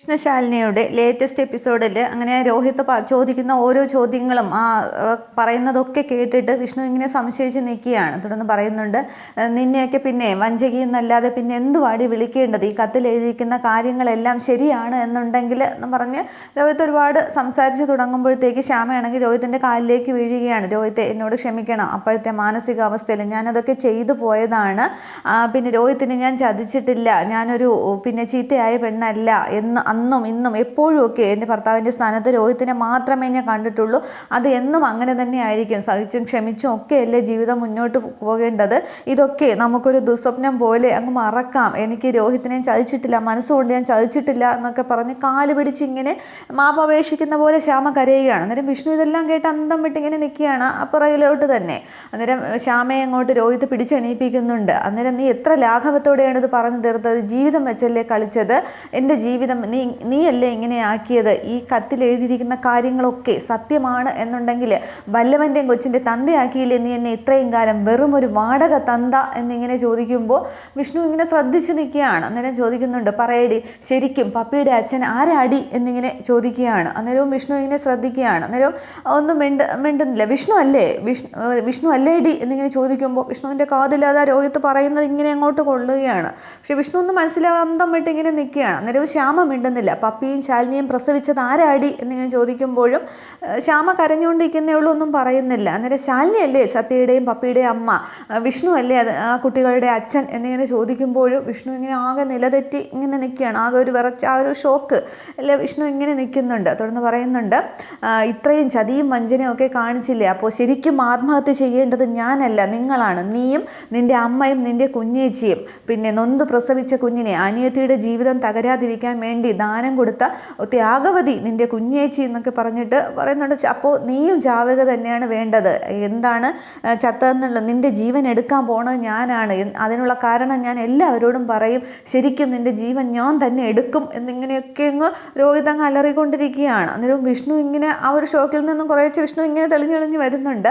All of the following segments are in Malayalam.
കൃഷ്ണശാലിനിയുടെ ലേറ്റസ്റ്റ് എപ്പിസോഡിൽ അങ്ങനെ രോഹിത് ചോദിക്കുന്ന ഓരോ ചോദ്യങ്ങളും പറയുന്നതൊക്കെ കേട്ടിട്ട് വിഷ്ണു ഇങ്ങനെ സംശയിച്ച് നിൽക്കുകയാണ്. തുടർന്ന് പറയുന്നുണ്ട്, നിന്നെയൊക്കെ പിന്നെ വഞ്ചകി എന്നല്ലാതെ പിന്നെ എന്തുവാടി വിളിക്കേണ്ടത്? ഈ കത്തിൽ എഴുതിയിരിക്കുന്ന കാര്യങ്ങളെല്ലാം ശരിയാണ് എന്നുണ്ടെങ്കിൽ എന്ന് പറഞ്ഞ് രോഹിത് ഒരുപാട് സംസാരിച്ച് തുടങ്ങുമ്പോഴത്തേക്ക് ശ്യാമയാണെങ്കിൽ രോഹിത്തിൻ്റെ കാലിലേക്ക് വീഴുകയാണ്. രോഹിത്തെ എന്നോട് ക്ഷമിക്കണം, അപ്പോഴത്തെ മാനസികാവസ്ഥയിൽ ഞാനതൊക്കെ ചെയ്തു പോയതാണ്. പിന്നെ രോഹിത്തിനെ ഞാൻ ചതിച്ചിട്ടില്ല, ഞാനൊരു പിന്നെ ചീത്തയായ പെണ്ണല്ല എന്ന് അന്നും ഇന്നും എപ്പോഴും ഒക്കെ എൻ്റെ ഭർത്താവിൻ്റെ സ്ഥാനത്ത് രോഹിത്തിനെ മാത്രമേ ഞാൻ കണ്ടിട്ടുള്ളൂ. അത് എന്നും അങ്ങനെ തന്നെ ആയിരിക്കും. സഹിച്ചും ക്ഷമിച്ചും ഒക്കെയല്ലേ ജീവിതം മുന്നോട്ട് പോകേണ്ടത്. ഇതൊക്കെ നമുക്കൊരു ദുസ്വപ്നം പോലെ അങ്ങ് മറക്കാം. എനിക്ക് രോഹിത്തിനെ ചതിച്ചിട്ടില്ല, മനസ്സുകൊണ്ട് ഞാൻ ചതിച്ചിട്ടില്ല എന്നൊക്കെ പറഞ്ഞ് കാല് പിടിച്ച് ഇങ്ങനെ മാപ്പപേക്ഷിക്കുന്ന പോലെ ശ്യാമ കരയുകയാണ്. അന്നേരം വിഷ്ണു ഇതെല്ലാം കേട്ട് അന്തം വിട്ട് ഇങ്ങനെ നിൽക്കുകയാണ് അപ്പുറകിലോട്ട് തന്നെ. അന്നേരം ശ്യാമയെ അങ്ങോട്ട് രോഹിത് പിടിച്ചെണീപ്പിക്കുന്നുണ്ട്. അന്നേരം നീ എത്ര ലാഘവത്തോടെയാണ് ഇത് പറഞ്ഞു തീർത്തത്? ജീവിതം വെച്ചല്ലേ കളിച്ചത്? എൻ്റെ ജീവിതം നീയല്ലേ ഇങ്ങനെ ആക്കിയത്? ഈ കത്തിൽ എഴുതിയിരിക്കുന്ന കാര്യങ്ങളൊക്കെ സത്യമാണ് എന്നുണ്ടെങ്കിൽ വല്ലവൻ്റെയും കൊച്ചിൻ്റെ തന്തയാക്കിയില്ലേ നീ എന്നെ ഇത്രയും കാലം? വെറും ഒരു വാടക തന്ത എന്നിങ്ങനെ ചോദിക്കുമ്പോൾ വിഷ്ണു ഇങ്ങനെ ശ്രദ്ധിച്ച് നിൽക്കുകയാണ്. അന്നേരം ചോദിക്കുന്നുണ്ട്, പറയടി ശരിക്കും പപ്പിയുടെ അച്ഛൻ ആരാടി എന്നിങ്ങനെ ചോദിക്കുകയാണ്. അന്നേരവും വിഷ്ണു ഇങ്ങനെ ശ്രദ്ധിക്കുകയാണ്. അന്നേരം ഒന്നും മിണ്ടുന്നില്ല. വിഷ്ണു അല്ലേടി എന്നിങ്ങനെ ചോദിക്കുമ്പോൾ വിഷ്ണുവിൻ്റെ കാതില്ലാതെ രോഹിത്ത് പറയുന്നത് ഇങ്ങനെ അങ്ങോട്ട് കൊള്ളുകയാണ്. പക്ഷെ വിഷ്ണു ഒന്നും മനസ്സിലാകാൻ അന്തം വിട്ട് ഇങ്ങനെ നിൽക്കുകയാണ്. അന്നേരവും ശ്യാമ മിണ്ടുന്നില്ല. പപ്പിയും ശാലിനിയും പ്രസവിച്ചത് ആരാടി എന്നിങ്ങനെ ചോദിക്കുമ്പോഴും ശ്യാമ കരഞ്ഞുകൊണ്ടിരിക്കുന്നേ ഉള്ളൂ, ഒന്നും പറയുന്നില്ല. അന്നേരം ശാലിനിയല്ലേ സത്യയുടെയും പപ്പിയുടെയും അമ്മ? വിഷ്ണു അല്ലേ അത് ആ കുട്ടികളുടെ അച്ഛൻ എന്നിങ്ങനെ ചോദിക്കുമ്പോഴും വിഷ്ണു ഇങ്ങനെ ആകെ നിലതെറ്റി ഇങ്ങനെ നിൽക്കുകയാണ്. ആകെ ഒരു വിറച്ച ആ ഒരു ഷോക്ക് അല്ലേ വിഷ്ണു ഇങ്ങനെ നിൽക്കുന്നുണ്ട്. തുടർന്ന് പറയുന്നുണ്ട്, ഇത്രയും ചതിയും വഞ്ചനയും ഒക്കെ കാണിച്ചില്ലേ, അപ്പോൾ ശരിക്കും ആത്മഹത്യ ചെയ്യേണ്ടത് ഞാനല്ല, നിങ്ങളാണ്. നീയും നിൻ്റെ അമ്മയും നിൻ്റെ കുഞ്ഞേച്ചിയും പിന്നെ നൊന്ത് പ്രസവിച്ച കുഞ്ഞിനെ അനിയത്തിയുടെ ജീവിതം തകരാതിരിക്കാൻ വേണ്ടി ദാനം കൊടുത്ത ത്യാഗവതി നിൻ്റെ കുഞ്ഞേച്ചി എന്നൊക്കെ പറഞ്ഞിട്ട് പറയുന്നുണ്ട്. അപ്പോൾ നീയും ചാവുക തന്നെയാണ് വേണ്ടത്. എന്താണ് ചത്തതെന്നുള്ള നിൻ്റെ ജീവൻ എടുക്കാൻ പോണത് ഞാനാണ്. അതിനുള്ള കാരണം ഞാൻ എല്ലാവരോടും പറയും. ശരിക്കും നിൻ്റെ ജീവൻ ഞാൻ തന്നെ എടുക്കും എന്നിങ്ങനെയൊക്കെ അങ്ങ് രോഹിത് അങ്ങ് അലറിക്കൊണ്ടിരിക്കുകയാണ്. അന്നേരം വിഷ്ണു ഇങ്ങനെ ആ ഒരു ഷോക്കിൽ നിന്നും കുറേശ്ശെ വിഷ്ണു ഇങ്ങനെ തെളിഞ്ഞെളിഞ്ഞ് വരുന്നുണ്ട്.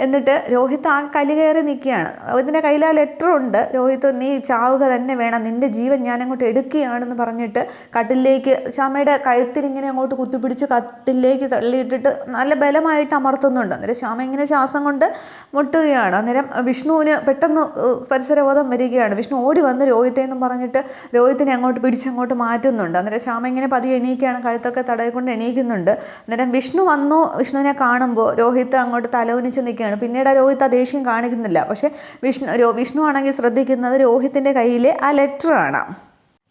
എന്നിട്ട് രോഹിത് ആ കലി കയറി നിൽക്കുകയാണ്. രോഹിത്തിൻ്റെ കയ്യിൽ ആ ലെറ്റർ ഉണ്ട്. രോഹിത് നീ ചാവുക തന്നെ വേണം, നിൻ്റെ ജീവൻ ഞാനങ്ങോട്ട് എടുക്കുകയാണെന്ന് പറഞ്ഞിട്ട് കട്ടിലേക്ക് ശ്യാമയുടെ കഴുത്തിൽ ഇങ്ങനെ അങ്ങോട്ട് കുത്തിപ്പിടിച്ച് കട്ടിലേക്ക് തള്ളിയിട്ടിട്ട് നല്ല ബലമായിട്ട് അമർത്തുന്നുണ്ട്. അന്നേരം ശ്യാമ ഇങ്ങനെ ശ്വാസം കൊണ്ട് മുട്ടുകയാണ്. അന്നേരം വിഷ്ണുവിന് പെട്ടെന്ന് പരിസരബോധം വരികയാണ്. വിഷ്ണു ഓടി വന്ന് രോഹിത്തെ എന്നും പറഞ്ഞിട്ട് രോഹിത്തിനെ അങ്ങോട്ട് പിടിച്ചങ്ങോട്ട് മാറ്റുന്നുണ്ട്. അന്നേരം ശ്യാമ ഇങ്ങനെ പതിയെ എണീക്കുകയാണ്, കഴുത്തൊക്കെ തടയിക്കൊണ്ട് എണീക്കുന്നുണ്ട്. അന്നേരം വിഷ്ണു വന്നു. വിഷ്ണുവിനെ കാണുമ്പോൾ രോഹിത്ത് അങ്ങോട്ട് തലകുനിച്ച് നിൽക്കുകയാണ്. പിന്നീട് രോഹിത്ത് ആ ദേഷ്യം കാണിക്കുന്നില്ല. പക്ഷേ വിഷ്ണു ആണെങ്കിൽ ശ്രദ്ധിക്കുന്നത് രോഹിത്തിൻ്റെ കയ്യിലെ ആ ലെറ്ററാണ്.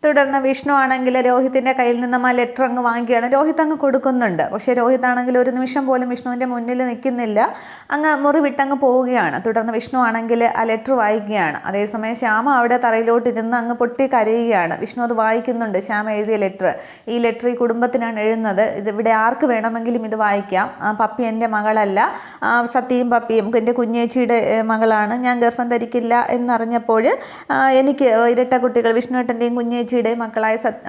തുടർന്ന് വിഷ്ണു ആണെങ്കിൽ രോഹിത്തിൻ്റെ കയ്യിൽ നിന്നും ആ ലെറ്റർ അങ്ങ് വാങ്ങിക്കുകയാണ്. രോഹിത് അങ്ങ് കൊടുക്കുന്നുണ്ട്. പക്ഷേ രോഹിത് ആണെങ്കിൽ ഒരു നിമിഷം പോലും വിഷ്ണുവിൻ്റെ മുന്നിൽ നിൽക്കുന്നില്ല, അങ്ങ് മുറി വിട്ടങ്ങ് പോവുകയാണ്. തുടർന്ന് വിഷ്ണു ആണെങ്കിൽ ആ ലെറ്റർ വായിക്കുകയാണ്. അതേസമയം ശ്യാമ അവിടെ തറയിലോട്ടിരുന്ന് അങ്ങ് പൊട്ടി കരയുകയാണ്. വിഷ്ണു അത് വായിക്കുന്നുണ്ട്. ശ്യാമ എഴുതിയ ലെറ്റർ. ഈ ലെറ്റർ ഈ കുടുംബത്തിനാണ് എഴുതുന്നത്. ഇവിടെ ആർക്ക് വേണമെങ്കിലും ഇത് വായിക്കാം. പപ്പി എൻ്റെ മകളല്ല, സത്യയും പപ്പിയും എൻ്റെ കുഞ്ഞേച്ചിയുടെ മകളാണ്. ഞാൻ ഗർഭം ധരിക്കില്ല എന്നറിഞ്ഞപ്പോൾ എനിക്ക് ഇരട്ട കുട്ടികൾ വിഷ്ണുവേട്ടൻ്റെയും കുഞ്ഞേച്ചിയുടെയും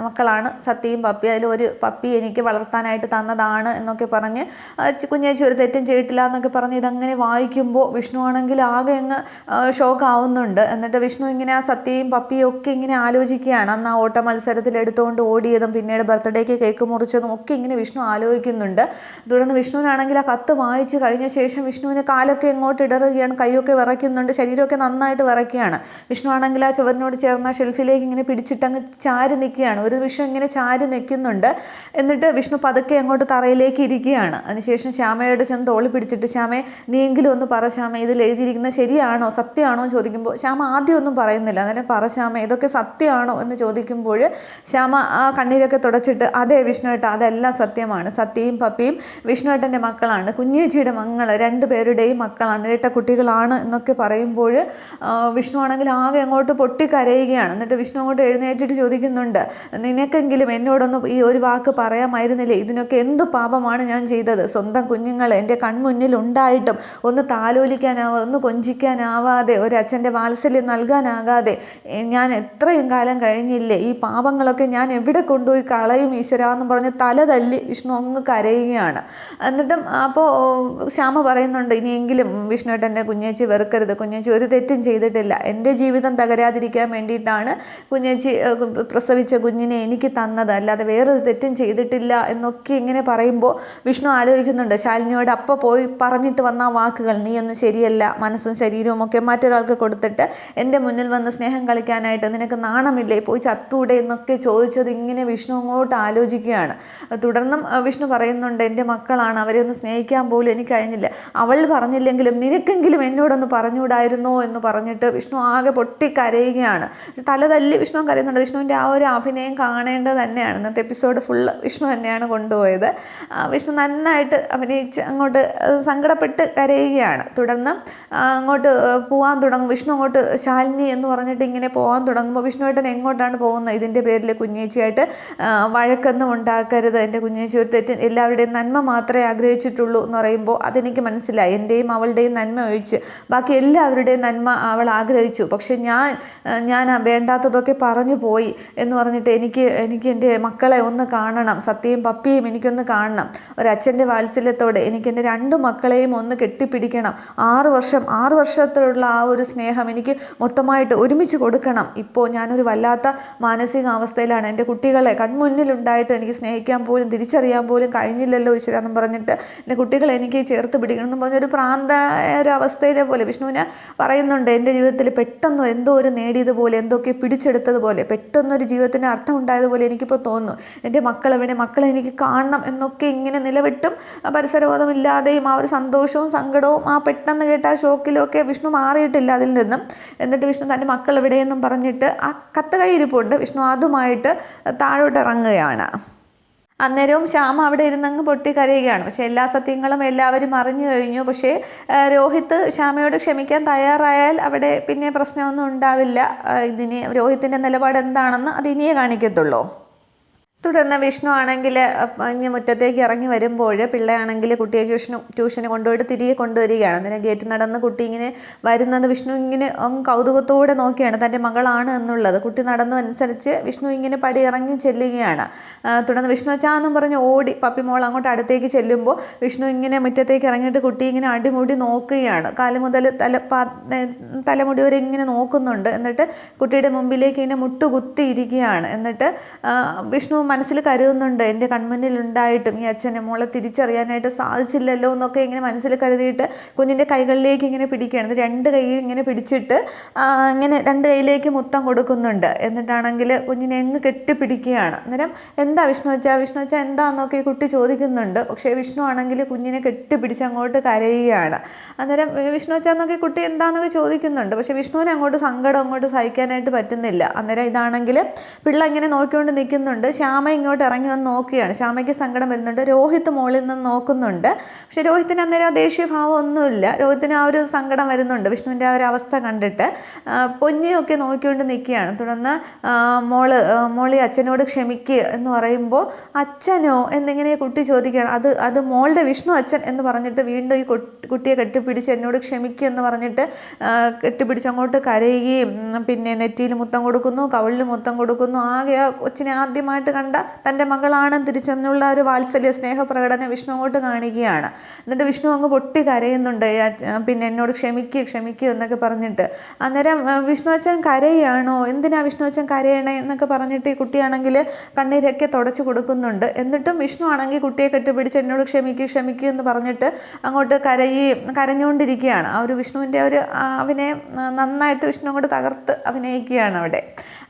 മക്കളാണ് സത്യയും പപ്പി. അതിലൊരു പപ്പി എനിക്ക് വളർത്താനായിട്ട് തന്നതാണ് എന്നൊക്കെ പറഞ്ഞ് കുഞ്ഞേച്ചി ഒരു തെറ്റും ചെയ്തിട്ടില്ല എന്നൊക്കെ പറഞ്ഞ് ഇതങ്ങനെ വായിക്കുമ്പോൾ വിഷ്ണു ആണെങ്കിൽ ആകെ അങ്ങ് ഷോക്ക് ആവുന്നുണ്ട്. എന്നിട്ട് വിഷ്ണു ഇങ്ങനെ ആ സത്യയും പപ്പിയും ഒക്കെ ഇങ്ങനെ ആലോചിക്കുകയാണ്. അന്ന് ആ ഓട്ട മത്സരത്തിൽ എടുത്തുകൊണ്ട് ഓടിയതും പിന്നീട് ബർത്ത്ഡേക്ക് കേക്ക് മുറിച്ചതും ഒക്കെ ഇങ്ങനെ വിഷ്ണു ആലോചിക്കുന്നുണ്ട്. തുടർന്ന് വിഷ്ണുവിനാണെങ്കിൽ ആ കത്ത് വായിച്ച് കഴിഞ്ഞ ശേഷം വിഷ്ണുവിന് കാലൊക്കെ എങ്ങോട്ട് ഇടറുകയാണ്, കൈയൊക്കെ വിറയ്ക്കുന്നുണ്ട്, ശരീരമൊക്കെ നന്നായിട്ട് വിറയ്ക്കുകയാണ്. വിഷ്ണു ആണെങ്കിൽ ആ ചുവരിനോട് ചേർന്ന ഷെൽഫിലേക്ക് ഇങ്ങനെ പിടിച്ചിട്ടങ്ങ് ചാരി നിൽക്കുകയാണ്. ഒരു നിമിഷം ഇങ്ങനെ ചാരി നിൽക്കുന്നുണ്ട്. എന്നിട്ട് വിഷ്ണു പതുക്കെ അങ്ങോട്ട് തറയിലേക്ക് ഇരിക്കുകയാണ്. അതിനുശേഷം ശ്യാമയോട് ചെന്ന് തോളി പിടിച്ചിട്ട്, ശ്യാമേ നീയെങ്കിലും ഒന്ന് പറ ശ്യാമ, ഇതിൽ എഴുതിയിരിക്കുന്നത് ശരിയാണോ സത്യമാണോ എന്ന് ചോദിക്കുമ്പോൾ ശ്യാമ ആദ്യം ഒന്നും പറയുന്നില്ല. അന്നേരം പറ ശ്യാമ, ഇതൊക്കെ സത്യമാണോ എന്ന് ചോദിക്കുമ്പോൾ ശ്യാമ ആ കണ്ണീരൊക്കെ തുടച്ചിട്ട് അതെ വിഷ്ണുവേട്ട, അതെല്ലാം സത്യമാണ്. സത്യയും പപ്പിയും വിഷ്ണുവേട്ടൻ്റെ മക്കളാണ്, കുഞ്ഞേച്ചിയുടെ മങ്ങൾ രണ്ടുപേരുടെയും മക്കളാണ്, ഇരട്ട കുട്ടികളാണ് എന്നൊക്കെ പറയുമ്പോൾ വിഷ്ണു ആണെങ്കിൽ ആകെ അങ്ങോട്ട് പൊട്ടിക്കരയുകയാണ്. എന്നിട്ട് വിഷ്ണു അങ്ങോട്ട് എഴുന്നേറ്റിട്ട് ചോദിക്കുന്നുണ്ട്, നിനക്കെങ്കിലും എന്നോടൊന്ന് ഈ ഒരു വാക്ക് പറയാമായിരുന്നില്ലേ? ഇതിനൊക്കെ എന്തു പാപമാണ് ഞാൻ ചെയ്തത്? സ്വന്തം കുഞ്ഞുങ്ങൾ എൻ്റെ കൺമുന്നിൽ ഉണ്ടായിട്ടും ഒന്ന് ഒന്ന് കൊഞ്ചിക്കാനാവാതെ, ഒരച്ഛൻ്റെ വാത്സല്യം നൽകാനാകാതെ ഞാൻ എത്രയും കാലം കഴിഞ്ഞില്ലേ? ഈ പാപങ്ങളൊക്കെ ഞാൻ എവിടെ കൊണ്ടുപോയി കളയും ഈശ്വര എന്ന് പറഞ്ഞ് തല തല്ലി വിഷ്ണു അങ്ങ് കരയുകയാണ്. എന്നിട്ടും അപ്പോൾ ശ്യാമ പറയുന്നുണ്ട്, ഇനിയെങ്കിലും വിഷ്ണുവേട്ടൻ്റെ കുഞ്ഞേച്ചി വെറുക്കരുത്, കുഞ്ഞേച്ചി ഒരു തെറ്റും ചെയ്തിട്ടില്ല, എൻ്റെ ജീവിതം തകരാതിരിക്കാൻ വേണ്ടിയിട്ടാണ് കുഞ്ഞേച്ചി പ്രസവിച്ച കുഞ്ഞിനെ എനിക്ക് തന്നത്, അല്ലാതെ വേറൊരു തെറ്റും ചെയ്തിട്ടില്ല എന്നൊക്കെ ഇങ്ങനെ പറയുമ്പോൾ വിഷ്ണു ആലോചിക്കുന്നുണ്ട് ശാലിനിയോട് അപ്പോൾ പോയി പറഞ്ഞിട്ട് വന്ന ആ വാക്കുകൾ, നീയൊന്നും ശരിയല്ല, മനസ്സും ശരീരവും ഒക്കെ മറ്റൊരാൾക്ക് കൊടുത്തിട്ട് എൻ്റെ മുന്നിൽ വന്ന് സ്നേഹം കളിക്കാനായിട്ട് നിനക്ക് നാണമില്ലേ, പോയി ചത്തൂടെ എന്നൊക്കെ ചോദിച്ചത് ഇങ്ങനെ വിഷ്ണു അങ്ങോട്ട് ആലോചിക്കുകയാണ്. തുടർന്നും വിഷ്ണു പറയുന്നുണ്ട്, എൻ്റെ മക്കളാണ്, അവരെ ഒന്ന് സ്നേഹിക്കാൻ പോലും എനിക്ക് കഴിഞ്ഞില്ല, അവൾ പറഞ്ഞില്ലെങ്കിലും നിനക്കെങ്കിലും എന്നോടൊന്ന് പറഞ്ഞുകൂടായിരുന്നോ എന്ന് പറഞ്ഞിട്ട് വിഷ്ണു ആകെ പൊട്ടിക്കരയുകയാണ്. തല തല്ലി വിഷ്ണു കരയുന്നുണ്ട്. വിഷ്ണുവിൻ്റെ ആ ഒരു അഭിനയം കാണേണ്ടത് തന്നെയാണ്. ഇന്നത്തെ എപ്പിസോഡ് ഫുള്ള് വിഷ്ണു തന്നെയാണ് കൊണ്ടുപോയത്. വിഷ്ണു നന്നായിട്ട് അഭിനയിച്ച് അങ്ങോട്ട് സങ്കടപ്പെട്ട് കരയുകയാണ്. തുടർന്ന് അങ്ങോട്ട് പോകാൻ തുടങ്ങും. വിഷ്ണു അങ്ങോട്ട് ശാലിനി എന്ന് പറഞ്ഞിട്ട് ഇങ്ങനെ പോകാൻ തുടങ്ങുമ്പോൾ വിഷ്ണുവേട്ടൻ എങ്ങോട്ടാണ് പോകുന്നത്? ഇതിൻ്റെ പേരിൽ കുഞ്ഞേച്ചിയായിട്ട് വഴക്കൊന്നും ഉണ്ടാക്കരുത്, എൻ്റെ കുഞ്ഞേച്ചി ഒരു തെറ്റ്, എല്ലാവരുടെയും നന്മ മാത്രമേ ആഗ്രഹിച്ചിട്ടുള്ളൂ എന്ന് പറയുമ്പോൾ അതെനിക്ക് മനസ്സിലായി. എൻ്റെയും അവളുടെയും നന്മ ഒഴിച്ച് ബാക്കി എല്ലാവരുടെയും നന്മ അവൾ ആഗ്രഹിച്ചു. പക്ഷെ ഞാൻ വേണ്ടാത്തതൊക്കെ പറഞ്ഞു പോയി എന്ന് പറഞ്ഞിട്ട് എനിക്ക് എൻ്റെ മക്കളെ ഒന്ന് കാണണം, സത്യയും പപ്പിയും എനിക്കൊന്ന് കാണണം. ഒരച്ഛൻ്റെ വാത്സല്യത്തോടെ എനിക്ക് എൻ്റെ 2 മക്കളെയും ഒന്ന് കെട്ടിപ്പിടിക്കണം. 6 വർഷത്തിലുള്ള ആ ഒരു സ്നേഹം എനിക്ക് മൊത്തമായിട്ട് ഒരുമിച്ച് കൊടുക്കണം. ഇപ്പോൾ ഞാനൊരു വല്ലാത്ത മാനസികാവസ്ഥയിലാണ്. എൻ്റെ കുട്ടികളെ കൺമുന്നിലുണ്ടായിട്ട് എനിക്ക് സ്നേഹിക്കാൻ പോലും തിരിച്ചറിയാൻ പോലും കഴിഞ്ഞില്ലല്ലോ ഈശ്വര എന്ന് പറഞ്ഞിട്ട് എൻ്റെ കുട്ടികളെ എനിക്ക് ചേർത്ത് പിടിക്കണം എന്ന് പറഞ്ഞൊരു ഒരു അവസ്ഥയിലെ പോലെ വിഷ്ണുവിനെ പറയുന്നുണ്ട്. എൻ്റെ ജീവിതത്തിൽ പെട്ടെന്ന് എന്തോ ഒരു നേടിയതുപോലെ, എന്തൊക്കെ പിടിച്ചെടുത്തതുപോലെ, പെട്ടെന്നൊരു ജീവിതത്തിന് അർത്ഥം ഉണ്ടായതുപോലെ എനിക്കിപ്പോൾ തോന്നുന്നു. എൻ്റെ മക്കളെ എനിക്ക് കാണണം എന്നൊക്കെ ഇങ്ങനെ നിലവിട്ടും പരിസരബോധമില്ലാതെയും ആ ഒരു സന്തോഷവും സങ്കടവും ആ പെട്ടെന്ന് കേട്ട ആ ഷോക്കിലൊക്കെ വിഷ്ണു മാറിയിട്ടില്ല അതിൽ നിന്നും. എന്നിട്ട് വിഷ്ണു തൻ്റെ മക്കൾ എവിടെയെന്നും പറഞ്ഞിട്ട് ആ കത്ത് കയ്യിരിപ്പുണ്ട്. വിഷ്ണു അതുമായിട്ട് താഴോട്ട് ഇറങ്ങുകയാണ്. അന്നേരവും ശ്യാമ അവിടെ ഇരുന്നങ്ങ് പൊട്ടിക്കരയുകയാണ്. പക്ഷേ എല്ലാ സത്യങ്ങളും എല്ലാവരും അറിഞ്ഞു കഴിഞ്ഞു. പക്ഷേ രോഹിത് ശ്യാമയോട് ക്ഷമിക്കാൻ തയ്യാറായാൽ അവിടെ പിന്നെ പ്രശ്നമൊന്നും ഉണ്ടാവില്ല. ഇതിന് രോഹിത്തിൻ്റെ നിലപാട് എന്താണെന്ന് അത് ഇനിയേ കാണിക്കത്തുള്ളൂ. തുടർന്ന് വിഷ്ണു ആണെങ്കിൽ ഇങ്ങനെ മുറ്റത്തേക്ക് ഇറങ്ങി വരുമ്പോൾ പിള്ളയാണെങ്കിൽ കുട്ടിയെ ട്യൂഷന് കൊണ്ടുപോയിട്ട് തിരികെ കൊണ്ടുവരികയാണ്. അന്നേരം ഗേറ്റ് നടന്ന് കുട്ടി ഇങ്ങനെ വരുന്നത് വിഷ്ണു ഇങ്ങനെ കൗതുകത്തോടെ നോക്കിയാണ് തൻ്റെ മകളാണ് എന്നുള്ളത്. കുട്ടി നടന്നു അനുസരിച്ച് വിഷ്ണു ഇങ്ങനെ പടി ഇറങ്ങി ചെല്ലുകയാണ്. തുടർന്ന് വിഷ്ണു അച്ഛാന്നും പറഞ്ഞ് ഓടി പപ്പി മോൾ അങ്ങോട്ട് അടുത്തേക്ക് ചെല്ലുമ്പോൾ വിഷ്ണു ഇങ്ങനെ മുറ്റത്തേക്ക് ഇറങ്ങിയിട്ട് കുട്ടി ഇങ്ങനെ അടിമുടി നോക്കുകയാണ്. കാല് മുതൽ തലമുടി വരെ ഇങ്ങനെ നോക്കുന്നുണ്ട്. എന്നിട്ട് കുട്ടിയുടെ മുമ്പിലേക്ക് ഇങ്ങനെ മുട്ടുകുത്തിയിരിക്കുകയാണ്. എന്നിട്ട് വിഷ്ണു മനസ്സിൽ കരുതുന്നുണ്ട്, എൻ്റെ കൺമുന്നിലുണ്ടായിട്ടും ഈ അച്ഛനെ മോളെ തിരിച്ചറിയാനായിട്ട് സാധിച്ചില്ലല്ലോ എന്നൊക്കെ ഇങ്ങനെ മനസ്സിൽ കരുതിയിട്ട് കുഞ്ഞിൻ്റെ കൈകളിലേക്ക് ഇങ്ങനെ പിടിക്കുകയാണ്. 2 കൈയും ഇങ്ങനെ പിടിച്ചിട്ട് ഇങ്ങനെ 2 കൈയിലേക്ക് മുത്തം കൊടുക്കുന്നുണ്ട്. എന്നിട്ടാണെങ്കിൽ കുഞ്ഞിനെ എങ്ങ് കെട്ടിപ്പിടിക്കുകയാണ്. അന്നേരം എന്താ വിഷ്ണു വെച്ചാൽ എന്താണെന്നൊക്കെ കുട്ടി ചോദിക്കുന്നുണ്ട്. പക്ഷേ വിഷ്ണു ആണെങ്കിൽ കുഞ്ഞിനെ കെട്ടിപ്പിടിച്ച് അങ്ങോട്ട് കരയുകയാണ്. അന്നേരം വിഷ്ണു വെച്ചാന്നൊക്കെ കുട്ടി എന്താണെന്നൊക്കെ ചോദിക്കുന്നുണ്ട്. പക്ഷേ വിഷ്ണുവിനെ അങ്ങോട്ട് സങ്കടം അങ്ങോട്ട് സഹിക്കാനായിട്ട് പറ്റുന്നില്ല. അന്നേരം ഇതാണെങ്കിൽ പിള്ള ഇങ്ങനെ നോക്കിക്കൊണ്ട് നിൽക്കുന്നുണ്ട്. ശ്യാമ ഇങ്ങോട്ട് ഇറങ്ങി വന്ന് നോക്കുകയാണ്. ശ്യാമയ്ക്ക് സങ്കടം വരുന്നുണ്ട്. രോഹിത് മുകളിൽ നിന്ന് നോക്കുന്നുണ്ട്. പക്ഷെ രോഹിത്തിന് അന്നേരം ദേഷ്യഭാവം ഒന്നുമില്ല. രോഹിത്തിന് ആ ഒരു സങ്കടം വരുന്നുണ്ട് വിഷ്ണുവിൻ്റെ ആ ഒരു അവസ്ഥ കണ്ടിട്ട്. പൊന്നിയൊക്കെ നോക്കിക്കൊണ്ട് നിൽക്കുകയാണ്. തുടർന്ന് മോളി അച്ഛനോട് ക്ഷമിക്കുക എന്ന് പറയുമ്പോൾ അച്ഛനോ എന്നിങ്ങനെ കുട്ടി ചോദിക്കുകയാണ്. അത് മോളുടെ വിഷ്ണു അച്ഛൻ എന്ന് പറഞ്ഞിട്ട് വീണ്ടും ഈ കുട്ടിയെ കെട്ടിപ്പിടിച്ച് എന്നോട് ക്ഷമിക്കുക എന്ന് പറഞ്ഞിട്ട് കെട്ടിപ്പിടിച്ച് അങ്ങോട്ട് കരയുകയും പിന്നെ നെറ്റിയിൽ മുത്തം കൊടുക്കുന്നു, കവിളിൽ മുത്തം കൊടുക്കുന്നു. ആകെ ആ കൊച്ചിനെ ആദ്യമായിട്ട് കണ്ട തൻ്റെ മകളാണ് തിരിച്ചെന്നുള്ള ഒരു വാത്സല്യ സ്നേഹപ്രകടനം വിഷ്ണു അങ്ങോട്ട് കാണിക്കുകയാണ്. എന്നിട്ട് വിഷ്ണു അങ്ങ് പൊട്ടി കരയുന്നുണ്ട്. പിന്നെ എന്നോട് ക്ഷമിക്കുക എന്നൊക്കെ പറഞ്ഞിട്ട്. അന്നേരം വിഷ്ണു അച്ഛൻ കരയാണോ, എന്തിനാ വിഷ്ണു അച്ഛൻ കരയണേ എന്നൊക്കെ പറഞ്ഞിട്ട് ഈ കുട്ടിയാണെങ്കിൽ കണ്ണീരൊക്കെ തുടച്ചു കൊടുക്കുന്നുണ്ട്. എന്നിട്ടും വിഷ്ണു ആണെങ്കിൽ കുട്ടിയെ കെട്ടിപ്പിടിച്ച് എന്നോട് ക്ഷമിക്കുക എന്ന് പറഞ്ഞിട്ട് അങ്ങോട്ട് കരഞ്ഞുകൊണ്ടിരിക്കുകയാണ്. ആ ഒരു വിഷ്ണുവിൻ്റെ ഒരു അഭിനയം നന്നായിട്ട് വിഷ്ണു അങ്ങോട്ട് തകർത്ത് അഭിനയിക്കുകയാണ് അവിടെ.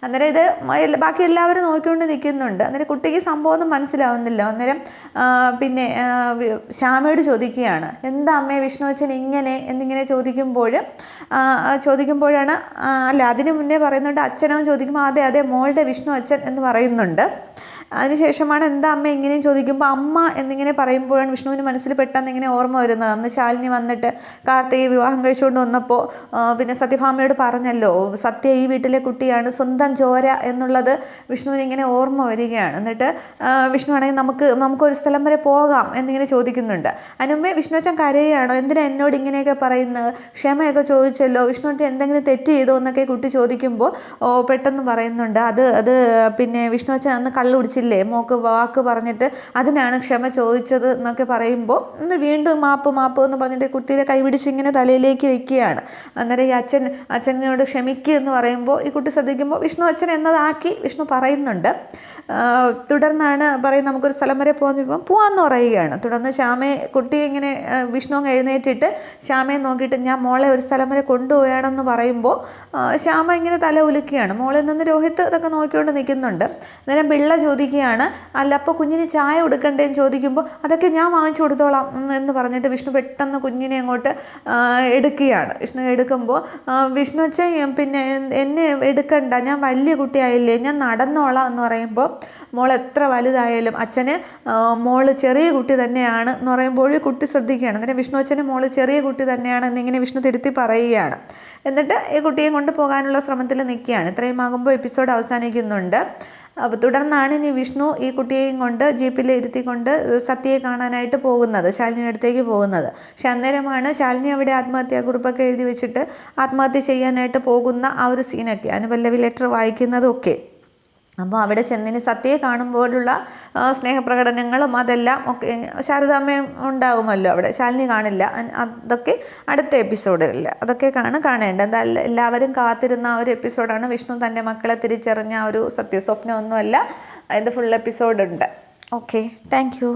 അന്നേരം ഇത് ബാക്കി എല്ലാവരും നോക്കിക്കൊണ്ട് നിൽക്കുന്നുണ്ട്. അന്നേരം കുട്ടിക്ക് സംഭവം ഒന്നും മനസ്സിലാവുന്നില്ല. അന്നേരം പിന്നെ ശ്യാമയോട് ചോദിക്കുകയാണ്, എന്താ അമ്മേ വിഷ്ണു അച്ഛൻ ഇങ്ങനെ എന്നിങ്ങനെ ചോദിക്കുമ്പോഴാണ് അല്ല അതിന് മുന്നേ പറയുന്നുണ്ട് അച്ഛനോ ചോദിക്കുമ്പോൾ അതെ മോളുടെ വിഷ്ണു അച്ഛൻ എന്ന് പറയുന്നുണ്ട്. അതിനുശേഷമാണ് എന്താ അമ്മ ഇങ്ങനെയും ചോദിക്കുമ്പോൾ അമ്മ എന്നിങ്ങനെ പറയുമ്പോഴാണ് വിഷ്ണുവിന് മനസ്സിൽ പെട്ടെന്ന് ഇങ്ങനെ ഓർമ്മ വരുന്നത്. അന്ന് ശാലിനി വന്നിട്ട് കാർത്തികയെ വിവാഹം കഴിച്ചുകൊണ്ട് വന്നപ്പോൾ പിന്നെ സത്യഭാമയോട് പറഞ്ഞല്ലോ സത്യ ഈ വീട്ടിലെ കുട്ടിയാണ്, സ്വന്തം ചോര എന്നുള്ളത് വിഷ്ണുവിന് ഇങ്ങനെ ഓർമ്മ വരികയാണ്. എന്നിട്ട് വിഷ്ണു ആണെങ്കിൽ നമുക്കൊരു സ്ഥലം വരെ പോകാം എന്നിങ്ങനെ ചോദിക്കുന്നുണ്ട്. അതിനുമ്പേ വിഷ്ണു അച്ഛൻ കരയുകയാണോ, എന്തിനാ എന്നോട് ഇങ്ങനെയൊക്കെ പറയുന്നത്, ക്ഷമയൊക്കെ ചോദിച്ചല്ലോ, വിഷ്ണുവിൻ്റെ എന്തെങ്കിലും തെറ്റ് ചെയ്തോ എന്നൊക്കെ കുട്ടി ചോദിക്കുമ്പോൾ പെട്ടെന്ന് പറയുന്നുണ്ട് അത് പിന്നെ വിഷ്ണു അച്ഛൻ അന്ന് കള്ളു കുടിച്ച് ചോദിച്ചില്ലേ, മോക്ക് വാക്ക് പറഞ്ഞിട്ട് അതിനാണ് ക്ഷമ ചോദിച്ചത് എന്നൊക്കെ പറയുമ്പോൾ ഇന്ന് വീണ്ടും മാപ്പ് മാപ്പ് എന്ന് പറഞ്ഞിട്ട് കുട്ടിയുടെ കൈപിടിച്ച് ഇങ്ങനെ തലയിലേക്ക് വെക്കുകയാണ്. അന്നേരം ഈ അച്ഛനോട് ക്ഷമിക്കുക എന്ന് പറയുമ്പോൾ ഈ കുട്ടി ശ്രദ്ധിക്കുമ്പോൾ വിഷ്ണു അച്ഛൻ എന്നതാക്കി വിഷ്ണു പറയുന്നുണ്ട്. തുടർന്നാണ് പറയും നമുക്കൊരു സ്ഥലം വരെ പോകാമെന്ന് പറയുകയാണ്. തുടർന്ന് കുട്ടി ഇങ്ങനെ വിഷ്ണു അങ്ങ് എഴുന്നേറ്റിട്ട് ശ്യാമയെ നോക്കിയിട്ട് ഞാൻ മോളെ ഒരു സ്ഥലം വരെ കൊണ്ടുപോയാണെന്ന് പറയുമ്പോൾ ശ്യാമ ഇങ്ങനെ തല ഉലുക്കുകയാണ്. മോളിൽ നിന്ന് രോഹിത് ഇതൊക്കെ നോക്കിക്കൊണ്ട് നിൽക്കുന്നുണ്ട്. അന്നേരം പിള്ള ചോദിക്കുകയാണ്, അല്ല അപ്പോൾ കുഞ്ഞിന് ചായ കൊടുക്കണ്ടേന്ന് ചോദിക്കുമ്പോൾ അതൊക്കെ ഞാൻ വാങ്ങിച്ചു കൊടുത്തോളാം എന്ന് പറഞ്ഞിട്ട് വിഷ്ണു പെട്ടെന്ന് കുഞ്ഞിനെ അങ്ങോട്ട് എടുക്കുകയാണ്. വിഷ്ണു എടുക്കുമ്പോൾ വിഷ്ണു അച്ഛൻ പിന്നെ എന്നെ എടുക്കണ്ട, ഞാൻ വലിയ കുട്ടിയായില്ലേ, ഞാൻ നടന്നോളാം എന്ന് പറയുമ്പോൾ മോൾ എത്ര വലുതായാലും അച്ഛന് മോള് ചെറിയ കുട്ടി തന്നെയാണ് എന്ന് പറയുമ്പോൾ കുട്ടി ശ്രദ്ധിക്കുകയാണ്. അന്നേരം വിഷ്ണു അച്ഛന് മോള് ചെറിയ കുട്ടി തന്നെയാണ് എന്നിങ്ങനെ വിഷ്ണു തിരുത്തി പറയുകയാണ്. എന്നിട്ട് ഈ കുട്ടിയെ കൊണ്ട് പോകാനുള്ള ശ്രമത്തിൽ നിൽക്കുകയാണ്. ഇത്രയും ആകുമ്പോൾ എപ്പിസോഡ് അവസാനിക്കുന്നുണ്ട്. അപ്പോൾ തുടർന്നാണ് ഇനി വിഷ്ണു ഈ കുട്ടിയെയും കൊണ്ട് ജീപ്പിൽ ഇരുത്തിക്കൊണ്ട് സത്യയെ കാണാനായിട്ട് പോകുന്നത്, ശാലിനിയുടെ അടുത്തേക്ക് പോകുന്നത്. പക്ഷെ അന്നേരമാണ് ശാലിനി അവിടെ ആത്മഹത്യാക്കുറിപ്പൊക്കെ എഴുതി വെച്ചിട്ട് ആത്മഹത്യ ചെയ്യാനായിട്ട് പോകുന്ന ആ ഒരു സീനൊക്കെ, അനുപല്ലവി ലെറ്റർ വായിക്കുന്നതൊക്കെ. അപ്പോൾ അവിടെ ചെന്നിന് സത്യയെ കാണുമ്പോഴുള്ള സ്നേഹപ്രകടനങ്ങളും അതെല്ലാം ഒക്കെ ശാരദാമ്മയും ഉണ്ടാകുമല്ലോ അവിടെ, ശാലിനി കാണില്ല. അതൊക്കെ അടുത്ത എപ്പിസോഡുകളിൽ അതൊക്കെ കാണേണ്ടത്. എല്ലാവരും കാത്തിരുന്ന ഒരു എപ്പിസോഡാണ്. വിഷ്ണു തൻ്റെ മക്കളെ തിരിച്ചറിഞ്ഞ ഒരു സത്യസ്വപ്നമൊന്നുമല്ല, ഇത് ഫുൾ എപ്പിസോഡുണ്ട്. Okay, thank U.